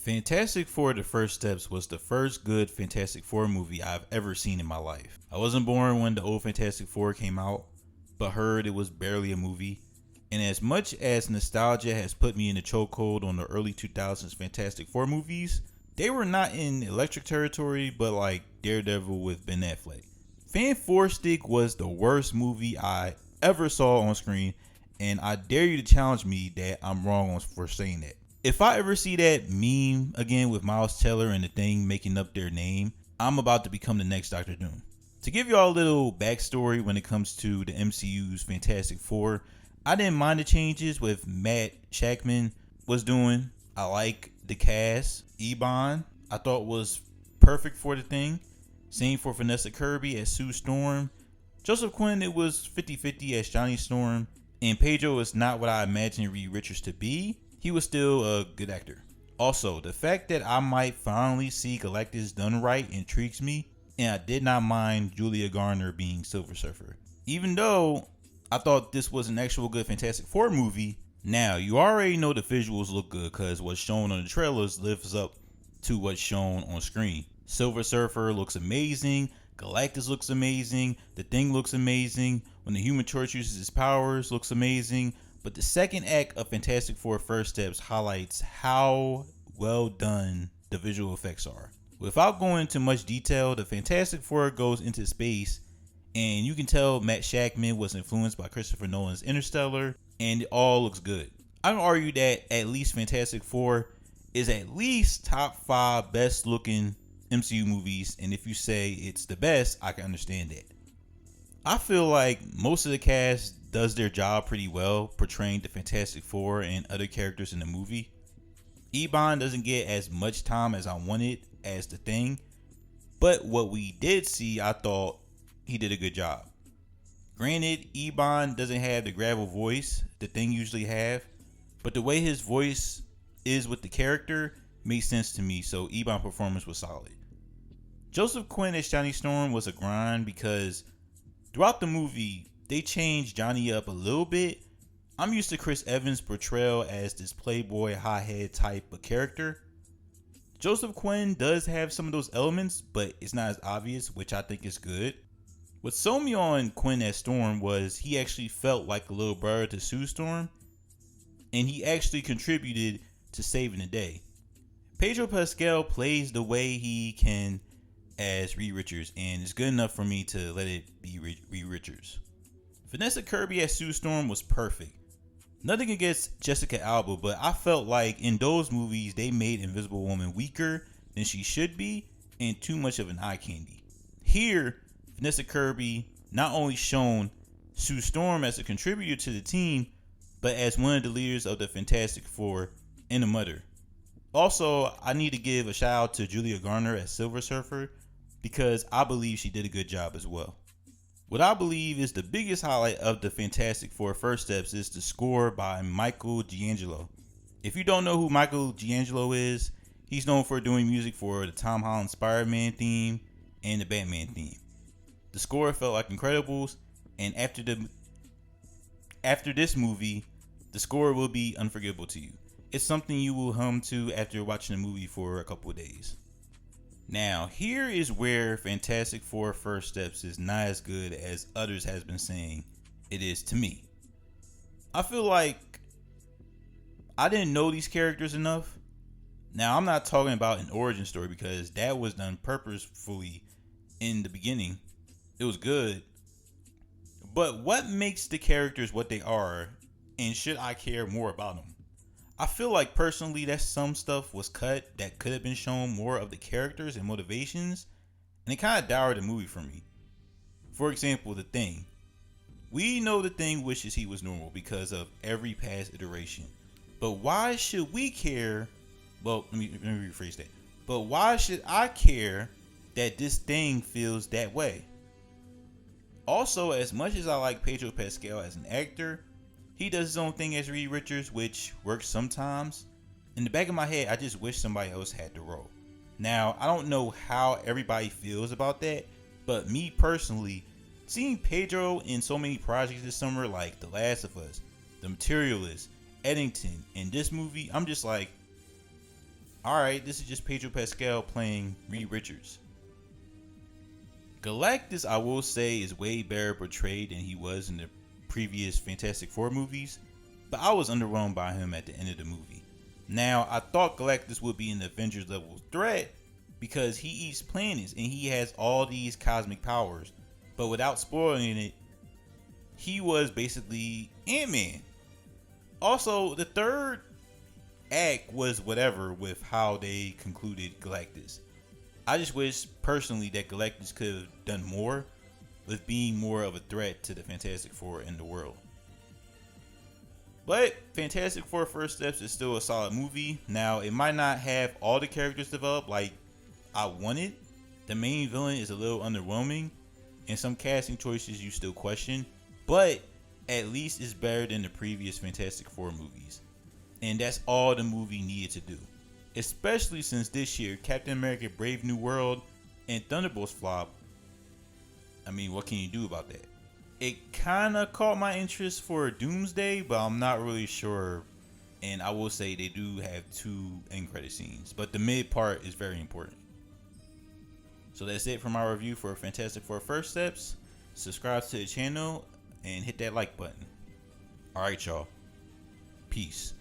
Fantastic Four The First Steps was the first good Fantastic Four movie I've ever seen in my life. I wasn't born when the old Fantastic Four came out, but heard it was barely a movie. And as much as nostalgia has put me in the chokehold on the early 2000s Fantastic Four movies, they were not in electric territory, but like Daredevil with Ben Affleck. Fan Four Stick was the worst movie I ever saw on screen, and I dare you to challenge me that I'm wrong for saying that. If I ever see that meme again with Miles Teller and the Thing making up their name, I'm about to become the next Doctor Doom. To give y'all a little backstory when it comes to the MCU's Fantastic Four, I didn't mind the changes with Matt Shakman was doing. I like the cast. Eban, I thought was perfect for the Thing. Same for Vanessa Kirby as Sue Storm. Joseph Quinn, it was 50-50 as Johnny Storm. And Pedro is not what I imagined Reed Richards to be. He was still a good actor. Also, the fact that I might finally see Galactus done right intrigues me, and I did not mind Julia Garner being Silver Surfer. Even though I thought this was an actual good Fantastic Four movie, now you already know the visuals look good because what's shown on the trailers lives up to what's shown on screen. Silver Surfer looks amazing, Galactus looks amazing, the Thing looks amazing, when the Human Torch uses his powers looks amazing, but the second act of Fantastic Four First Steps highlights how well done the visual effects are. Without going into much detail, the Fantastic Four goes into space, and you can tell Matt Shakman was influenced by Christopher Nolan's Interstellar, and it all looks good. I can argue that at least Fantastic Four is at least top 5 best looking MCU movies, and if you say it's the best, I can understand that. I feel like most of the cast does their job pretty well portraying the Fantastic Four and other characters in the movie. Eban doesn't get as much time as I wanted as the Thing, but what we did see, I thought he did a good job. Granted, Eban doesn't have the gravel voice the Thing usually have, but the way his voice is with the character made sense to me, so Eban's performance was solid. Joseph Quinn as Johnny Storm was a grind because throughout the movie, they changed Johnny up a little bit. I'm used to Chris Evans' portrayal as this playboy, hothead type of character. Joseph Quinn does have some of those elements, but it's not as obvious, which I think is good. What sold me on Quinn as Storm was he actually felt like a little brother to Sue Storm, and he actually contributed to saving the day. Pedro Pascal plays the way he can as Reed Richards, and it's good enough for me to let it be Reed Richards. Vanessa Kirby as Sue Storm was perfect. Nothing against Jessica Alba, but I felt like in those movies they made Invisible Woman weaker than she should be and too much of an eye candy. Here, Vanessa Kirby not only shown Sue Storm as a contributor to the team, but as one of the leaders of the Fantastic Four and a mother. Also, I need to give a shout out to Julia Garner as Silver Surfer because I believe she did a good job as well. What I believe is the biggest highlight of the Fantastic Four First Steps is the score by Michael Giangelo. If you don't know who Michael Giangelo is, he's known for doing music for the Tom Holland Spider-Man theme and the Batman theme. The score felt like Incredibles, and after this movie, the score will be unforgettable to you. It's something you will hum to after watching the movie for a couple of days. Now, here is where Fantastic Four First Steps is not as good as others has been saying it is to me. I feel like I didn't know these characters enough. Now, I'm not talking about an origin story because that was done purposefully in the beginning. It was good. But what makes the characters what they are, and should I care more about them? I feel like personally that some stuff was cut that could have been shown more of the characters and motivations, and it kind of soured the movie for me. For example, the Thing. We know the Thing wishes he was normal because of every past iteration. But why should we care? Well, let me rephrase that. But why should I care that this Thing feels that way? Also, as much as I like Pedro Pascal as an actor, he does his own thing as Reed Richards, which works sometimes. In the back of my head, I just wish somebody else had the role. Now, I don't know how everybody feels about that, but me personally, seeing Pedro in so many projects this summer like The Last of Us, The Materialist, Eddington, and this movie, I'm just like, Alright, this is just Pedro Pascal playing Reed Richards. Galactus, I will say, is way better portrayed than he was in the previous Fantastic Four movies, but I was underwhelmed by him at the end of the movie. Now, I thought Galactus would be an Avengers level threat because he eats planets and he has all these cosmic powers, but without spoiling it, he was basically Ant-Man. Also, the third act was whatever with how they concluded Galactus. I just wish personally that Galactus could have done more with being more of a threat to the Fantastic Four in the world. But Fantastic Four First Steps is still a solid movie. Now, it might not have all the characters developed like I wanted. The main villain is a little underwhelming, and some casting choices you still question, but at least it's better than the previous Fantastic Four movies. And that's all the movie needed to do. Especially since this year, Captain America Brave New World and Thunderbolts flop. I mean, what can you do about that? It kinda caught my interest for Doomsday, but I'm not really sure. And I will say they do have 2 end credit scenes, but the mid part is very important. So that's it for my review for Fantastic Four First Steps. Subscribe to the channel and hit that like button. Alright, y'all. Peace.